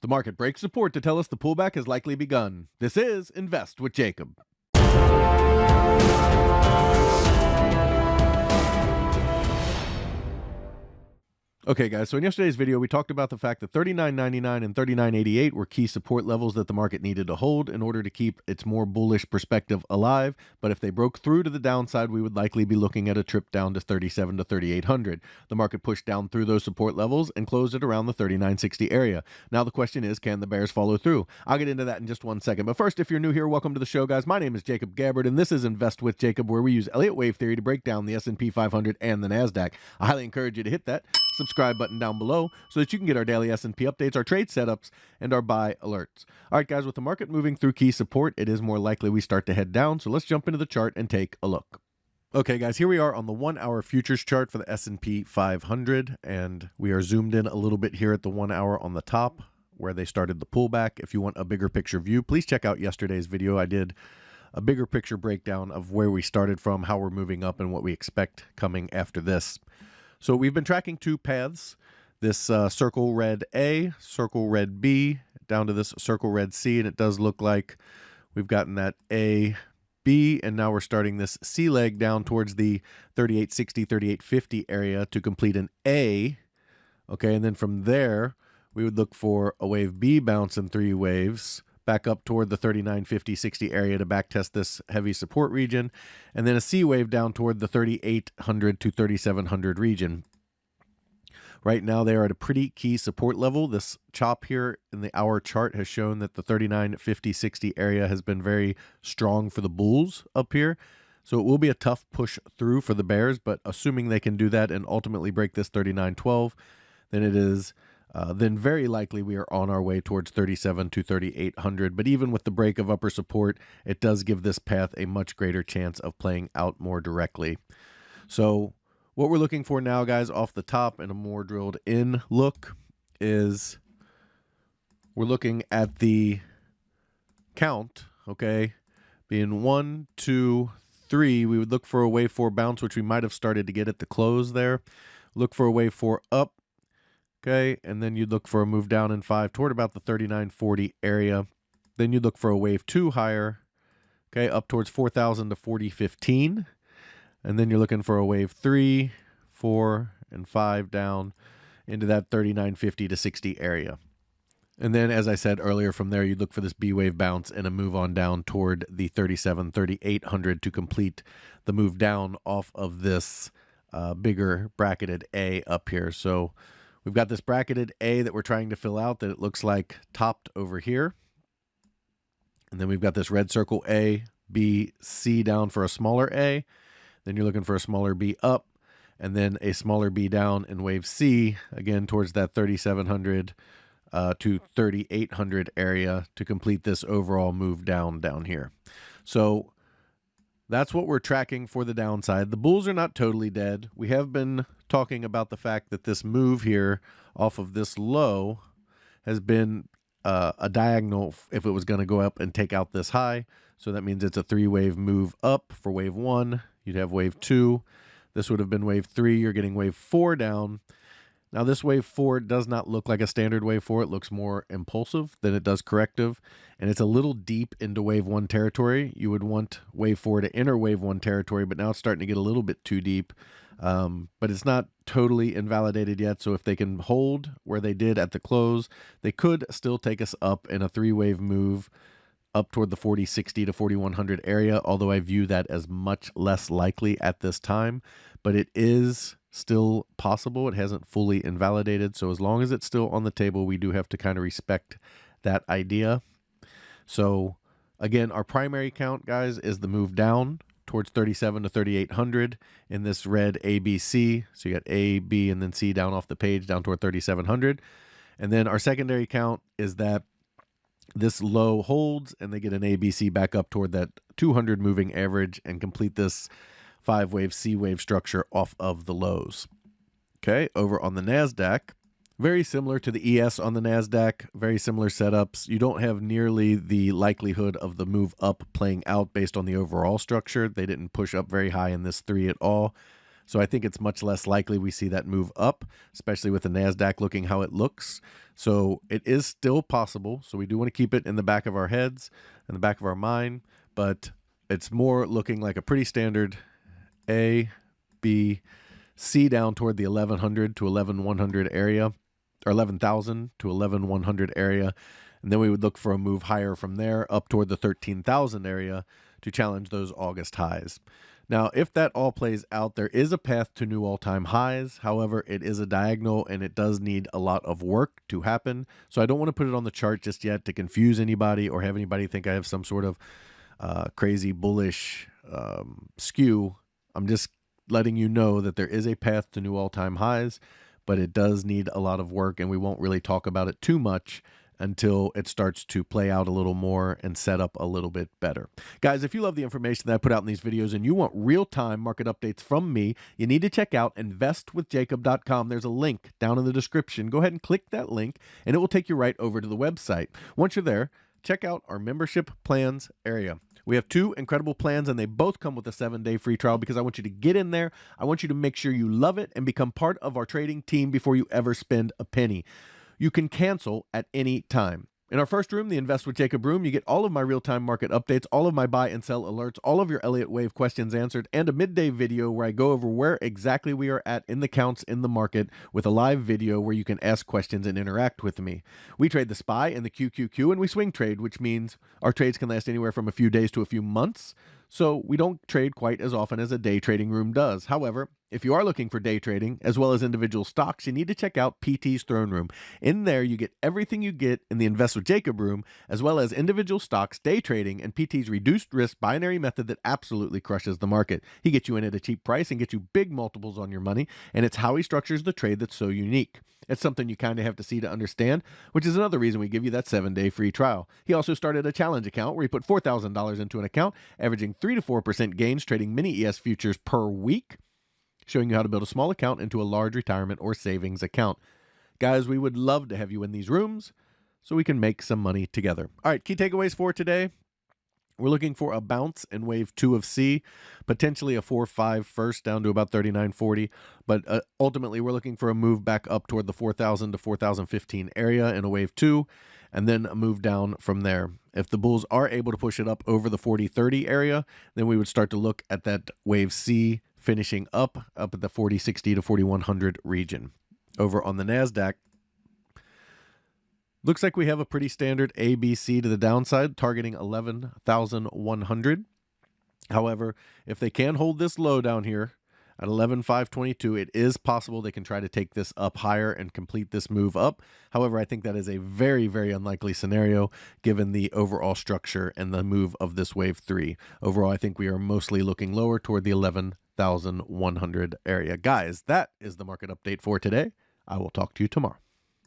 The market breaks support to tell us the pullback has likely begun. This is Invest with Jacob. Okay, guys, so in yesterday's video, we talked about the fact that $39.99 and $39.88 were key support levels that the market needed to hold in order to keep its more bullish perspective alive. But if they broke through to the downside, we would likely be looking at a trip down to $37 to $3800. The market pushed down through those support levels and closed at around the $39.60 area. Now the question is, can the bears follow through? I'll get into that in just 1 second. But first, if you're new here, welcome to the show, guys. My name is Jacob Gabbard, and this is Invest with Jacob, where we use Elliott Wave Theory to break down the SP 500 and the NASDAQ. I highly encourage you to hit that subscribe button down below so that you can get our daily S&P updates, our trade setups, and our buy alerts. All right, guys, with the market moving through key support, it is more likely we start to head down. So let's jump into the chart and take a look. Okay, guys, here we are on the 1-hour futures chart for the S&P 500, and we are zoomed in a little bit here at the 1 hour on the top where they started the pullback. If you want a bigger picture view, please check out yesterday's video. I did a bigger picture breakdown of where we started from, how we're moving up, and what we expect coming after this. So we've been tracking two paths, this circle red A, circle red B, down to this circle red C, and it does look like we've gotten that A, B, and now we're starting this C leg down towards the 3860, 3850 area to complete an A. Okay, and then from there, we would look for a wave B bounce in 3 waves, back up toward the 3950, 60 area to backtest this heavy support region, and then a C wave down toward the 3800 to 3700 region. Right now, they are at a pretty key support level. This chop here in the hour chart has shown that the 3950, 60 area has been very strong for the bulls up here. So it will be a tough push through for the bears, but assuming they can do that and ultimately break this 3912, then it is then very likely we are on our way towards 37 to 3800. But even with the break of upper support, it does give this path a much greater chance of playing out more directly. So what we're looking for now, guys, off the top and a more drilled in look is we're looking at the count, okay, being 1, 2, 3. We would look for a wave 4 bounce, which we might have started to get at the close there. Look for a wave 4 up. Okay, and then you'd look for a move down in 5 toward about the 3940 area. Then you'd look for a wave 2 higher, okay, up towards 4000 to 4015. And then you're looking for a wave 3, 4, and 5 down into that 3950 to 60 area. And then, as I said earlier, from there, you'd look for this B wave bounce and a move on down toward the 3800 to complete the move down off of this bigger bracketed A up here. So we've got this bracketed A that we're trying to fill out that it looks like topped over here. And then we've got this red circle A, B, C down for a smaller A. Then you're looking for a smaller B up, and then a smaller B down in wave C, again towards that 3700 to 3800 area to complete this overall move down here. So that's what we're tracking for the downside. The bulls are not totally dead. We have been talking about the fact that this move here off of this low has been a diagonal if it was going to go up and take out this high. So that means it's a 3-wave move up for wave 1. You'd have wave 2. This would have been wave 3. You're getting wave 4 down. Now this wave 4 does not look like a standard wave 4. It looks more impulsive than it does corrective. And it's a little deep into wave 1 territory. You would want wave 4 to enter wave 1 territory, but now it's starting to get a little bit too deep. But it's not totally invalidated yet. So if they can hold where they did at the close, they could still take us up in a 3-wave move up toward the 4060 to 4100 area, although I view that as much less likely at this time. But it is still possible. It hasn't fully invalidated. So as long as it's still on the table, we do have to kind of respect that idea. So again, our primary count, guys, is the move down towards 37 to 3800 in this red ABC. So you got A, B, and then C down off the page down toward 3700. And then our secondary count is that this low holds and they get an ABC back up toward that 200 moving average and complete this 5-wave C wave structure off of the lows. Okay, over on the NASDAQ, very similar to the ES on the NASDAQ, very similar setups. You don't have nearly the likelihood of the move up playing out based on the overall structure. They didn't push up very high in this 3 at all. So I think it's much less likely we see that move up, especially with the NASDAQ looking how it looks. So it is still possible. So we do want to keep it in the back of our heads, in the back of our mind, but it's more looking like a pretty standard A, B, C down toward the 1100 to 11100 area, or 11,000 to 11100 area. And then we would look for a move higher from there up toward the 13,000 area to challenge those August highs. Now, if that all plays out, there is a path to new all-time highs. However, it is a diagonal and it does need a lot of work to happen. So I don't want to put it on the chart just yet to confuse anybody or have anybody think I have some sort of crazy bullish skew. I'm just letting you know that there is a path to new all-time highs, but it does need a lot of work, and we won't really talk about it too much until it starts to play out a little more and set up a little bit better. Guys, if you love the information that I put out in these videos and you want real-time market updates from me, you need to check out investwithjacob.com. There's a link down in the description. Go ahead and click that link, and it will take you right over to the website. Once you're there, check out our membership plans area. We have 2 incredible plans, and they both come with a 7-day free trial because I want you to get in there. I want you to make sure you love it and become part of our trading team before you ever spend a penny. You can cancel at any time. In our first room, the Invest with Jacob room, you get all of my real-time market updates, all of my buy and sell alerts, all of your Elliott Wave questions answered, and a midday video where I go over where exactly we are at in the counts in the market with a live video where you can ask questions and interact with me. We trade the SPY and the QQQ, and we swing trade, which means our trades can last anywhere from a few days to a few months. So we don't trade quite as often as a day trading room does. However, if you are looking for day trading as well as individual stocks, you need to check out PT's Throne Room. In there, you get everything you get in the Invest with Jacob room, as well as individual stocks, day trading, and PT's reduced risk binary method that absolutely crushes the market. He gets you in at a cheap price and gets you big multiples on your money, and it's how he structures the trade that's so unique. It's something you kind of have to see to understand, which is another reason we give you that 7-day free trial. He also started a challenge account where he put $4,000 into an account, averaging 3 to 4% gains, trading mini ES futures per week, showing you how to build a small account into a large retirement or savings account. Guys, we would love to have you in these rooms so we can make some money together. All right, key takeaways for today. We're looking for a bounce in wave 2 of C, potentially a 4-5 first down to about 39.40, but ultimately we're looking for a move back up toward the 4,000 to 4,015 area in a wave 2, and then a move down from there. If the bulls are able to push it up over the 40.30 area, then we would start to look at that wave C finishing up at the 40.60 to 4,100 region. Over on the NASDAQ, looks like we have a pretty standard ABC to the downside, targeting 11,100. However, if they can hold this low down here at 11,522, it is possible they can try to take this up higher and complete this move up. However, I think that is a very, very unlikely scenario given the overall structure and the move of this wave 3. Overall, I think we are mostly looking lower toward the 11,100 area. Guys, that is the market update for today. I will talk to you tomorrow.